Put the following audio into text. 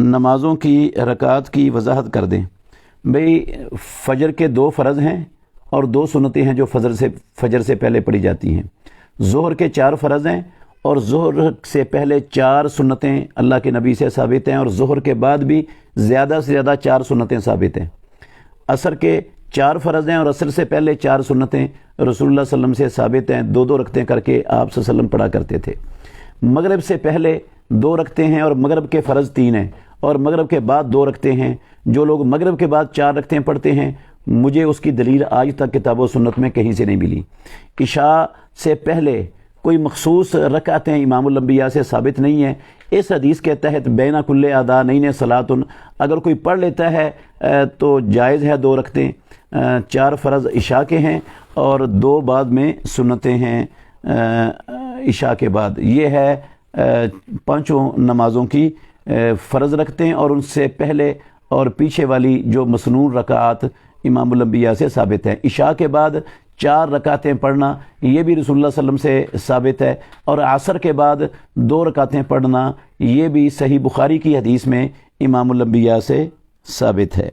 نمازوں کی رکعات کی وضاحت کر دیں۔ بھئی فجر کے 2 فرض ہیں اور 2 سنتیں ہیں جو فجر سے پہلے پڑھی جاتی ہیں۔ ظہر کے 4 فرض ہیں اور ظہر سے پہلے 4 سنتیں اللہ کے نبی سے ثابت ہیں، اور ظہر کے بعد بھی زیادہ سے زیادہ 4 سنتیں ثابت ہیں۔ عصر کے 4 فرض ہیں اور عصر سے پہلے 4 سنتیں رسول اللہ صلی اللہ علیہ وسلم سے ثابت ہیں، 2 رکعتیں کر کے آپ صلی اللہ علیہ وسلم پڑھا کرتے تھے۔ مغرب سے پہلے 2 رکعتیں ہیں اور مغرب کے فرض 3 ہیں، اور مغرب کے بعد 2 رکعتیں ہیں۔ جو لوگ مغرب کے بعد 4 رکعتیں پڑھتے ہیں، مجھے اس کی دلیل آج تک کتاب و سنت میں کہیں سے نہیں ملی۔ عشاء سے پہلے کوئی مخصوص رکعتیں امام الانبیاء سے ثابت نہیں ہیں۔ اس حدیث کے تحت بین کل اذانین صلاۃ، اگر کوئی پڑھ لیتا ہے تو جائز ہے 2 رکعتیں۔ 4 فرض عشاء کے ہیں اور 2 بعد میں سنتیں ہیں عشاء کے بعد۔ یہ ہے 5 نمازوں کی فرض رکعتیں، اور ان سے پہلے اور پیچھے والی جو مسنون رکعات امام الانبیاء سے ثابت ہیں۔ عشاء کے بعد 4 رکعتیں پڑھنا یہ بھی رسول اللہ صلی اللہ علیہ وسلم سے ثابت ہے، اور عصر کے بعد 2 رکعتیں پڑھنا یہ بھی صحیح بخاری کی حدیث میں امام الانبیاء سے ثابت ہے۔